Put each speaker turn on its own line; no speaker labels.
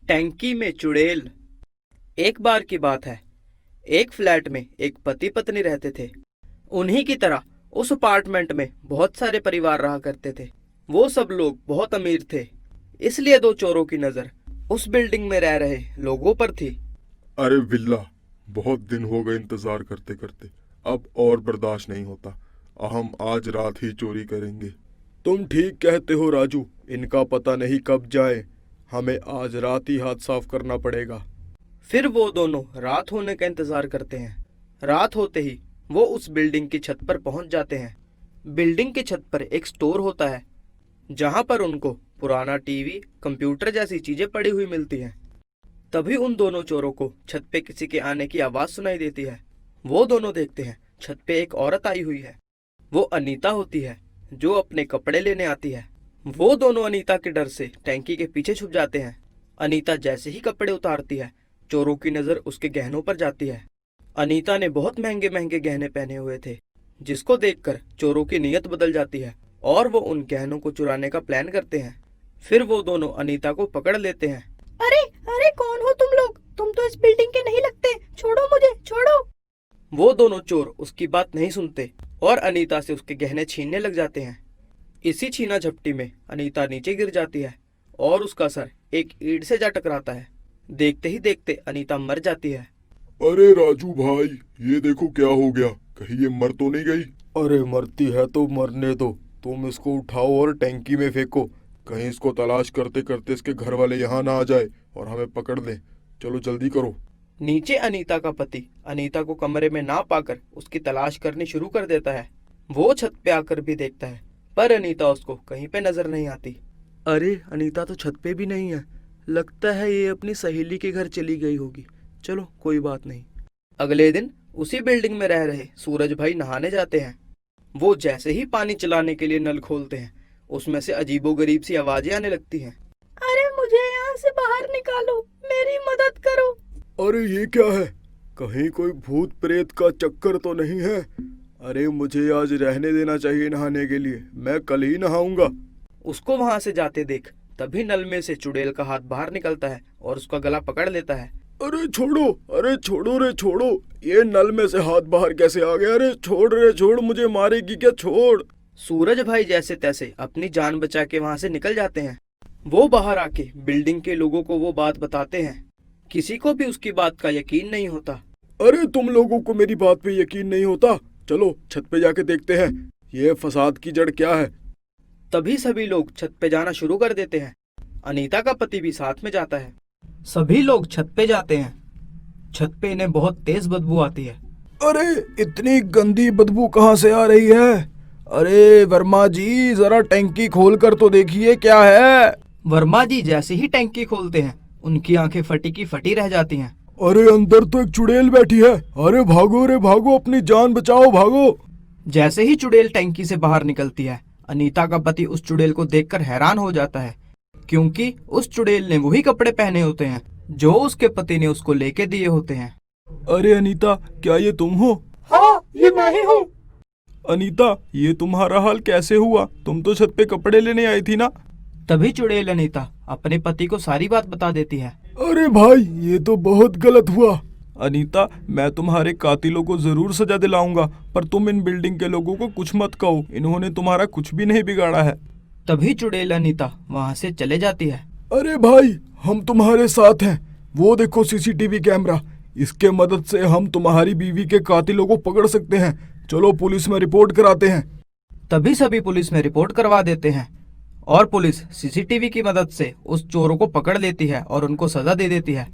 टैंकी में चुड़ैल। एक बार की बात है, एक फ्लैट में एक पति पत्नी रहते थे। उन्हीं की तरह उस अपार्टमेंट में बहुत सारे परिवार रहा करते थे। वो सब लोग बहुत अमीर थे, इसलिए दो चोरों की नजर उस बिल्डिंग में रह रहे लोगों पर थी।
अरे विल्ला, बहुत दिन हो गए इंतजार करते करते, अब और बर्दाश्त नहीं होता। हम आज रात ही चोरी करेंगे। तुम ठीक कहते हो राजू, इनका पता नहीं कब जाए। हमें आज रात ही हाथ साफ करना पड़ेगा।
फिर वो दोनों रात होने का इंतजार करते हैं। रात होते ही वो उस बिल्डिंग की छत पर पहुंच जाते हैं। बिल्डिंग की छत पर एक स्टोर होता है, जहां पर उनको पुराना टीवी, कंप्यूटर जैसी चीजें पड़ी हुई मिलती हैं। तभी उन दोनों चोरों को छत पे किसी के आने की आवाज सुनाई देती है। वो दोनों देखते हैं, छत पे एक औरत आई हुई है। वो अनीता होती है, जो अपने कपड़े लेने आती है। वो दोनों अनीता के डर से टैंकी के पीछे छुप जाते हैं। अनीता जैसे ही कपड़े उतारती है, चोरों की नजर उसके गहनों पर जाती है। अनीता ने बहुत महंगे महंगे गहने पहने हुए थे, जिसको देखकर चोरों की नीयत बदल जाती है और वो उन गहनों को चुराने का प्लान करते हैं। फिर वो दोनों अनीता को पकड़ लेते हैं।
अरे अरे, कौन हो तुम लोग? तुम तो इस बिल्डिंग के नहीं लगते। छोड़ो मुझे, छोड़ो।
वो दोनों चोर उसकी बात नहीं सुनते और अनीता से उसके गहने छीनने लग जाते हैं। इसी छीना झपटी में अनीता नीचे गिर जाती है और उसका सर एक ईंट से जा टकराता है। देखते ही देखते अनीता मर जाती है।
अरे राजू भाई, ये देखो क्या हो गया, कहीं ये मर तो नहीं गई? अरे मरती है तो मरने दो, तुम इसको उठाओ और टैंकी में फेंको। कहीं इसको तलाश करते करते इसके घर वाले यहाँ ना आ जाए और हमें पकड़ लें। चलो जल्दी करो।
नीचे अनीता का पति अनीता को कमरे में ना पाकर उसकी तलाश करनी शुरू कर देता है। वो छत पे आकर भी देखता है, पर अनीता उसको कहीं पे नजर नहीं आती। अरे अनीता तो छत पे भी नहीं है, लगता है ये अपनी सहेली के घर चली गई होगी। चलो कोई बात नहीं। अगले दिन उसी बिल्डिंग में रह रहे सूरज भाई नहाने जाते हैं। वो जैसे ही पानी चलाने के लिए नल खोलते हैं, उसमें से अजीबोगरीब सी आवाजें आने लगती हैं।
अरे मुझे यहाँ से बाहर निकालो, मेरी मदद करो।
अरे ये क्या है? कहीं कोई भूत प्रेत का चक्कर तो नहीं है? अरे मुझे आज रहने देना चाहिए नहाने के लिए, मैं कल ही नहाऊंगा।
उसको वहां से जाते देख तभी नल में से चुड़ैल का हाथ बाहर निकलता है और उसका गला पकड़ लेता है।
अरे छोड़ो, अरे छोड़ो रे छोड़ो, ये नल में से हाथ बाहर कैसे आ गया? अरे छोड़ रे छोड़, मुझे मारेगी क्या? छोड़।
सूरज भाई जैसे तैसे अपनी जान बचा के वहां से निकल जाते हैं। वो बाहर आके बिल्डिंग के लोगों को वो बात बताते हैं। किसी को भी उसकी बात का यकीन नहीं होता।
अरे तुम लोगों को मेरी बात पे यकीन नहीं होता? चलो छत पे जाके देखते हैं, ये फसाद की जड़ क्या है।
तभी सभी लोग छत पे जाना शुरू कर देते हैं। अनीता का पति भी साथ में जाता है। सभी लोग छत पे जाते हैं। छत पे इन्हें बहुत तेज बदबू आती है।
अरे इतनी गंदी बदबू कहाँ से आ रही है? अरे वर्मा जी, जरा टैंकी खोल कर तो देखिए क्या है।
वर्मा जी जैसे ही टैंकी खोलते हैं, उनकी आंखें फटी की फटी रह जाती हैं।
अरे अंदर तो एक चुड़ैल बैठी है। अरे भागो रे भागो, अपनी जान बचाओ, भागो।
जैसे ही चुड़ैल टैंकी से बाहर निकलती है, अनीता का पति उस चुड़ैल को देखकर हैरान हो जाता है, क्योंकि उस चुड़ैल ने वही कपड़े पहने होते हैं जो उसके पति ने उसको लेके दिए होते हैं।
अरे अनीता, क्या ये तुम हो?
हाँ, ये मैं ही हूँ।
अनीता, ये तुम्हारा हाल कैसे हुआ? तुम तो छत पे कपड़े लेने आई थी ना?
तभी चुड़ैल अनीता अपने पति को सारी बात बता देती है।
अरे भाई, ये तो बहुत गलत हुआ। अनीता, मैं तुम्हारे कातिलों को जरूर सजा दिलाऊंगा, पर तुम इन बिल्डिंग के लोगों को कुछ मत कहो, इन्होंने तुम्हारा कुछ भी नहीं बिगाड़ा है।
तभी चुड़ैल अनीता वहाँ से चले जाती है।
अरे भाई, हम तुम्हारे साथ हैं। वो देखो सीसीटीवी कैमरा, इसके मदद से हम तुम्हारी बीवी के कातिलों को पकड़ सकते हैं। चलो पुलिस में रिपोर्ट कराते हैं।
तभी सभी पुलिस में रिपोर्ट करवा देते हैं और पुलिस सीसीटीवी की मदद से उस चोरों को पकड़ लेती है और उनको सजा दे देती है।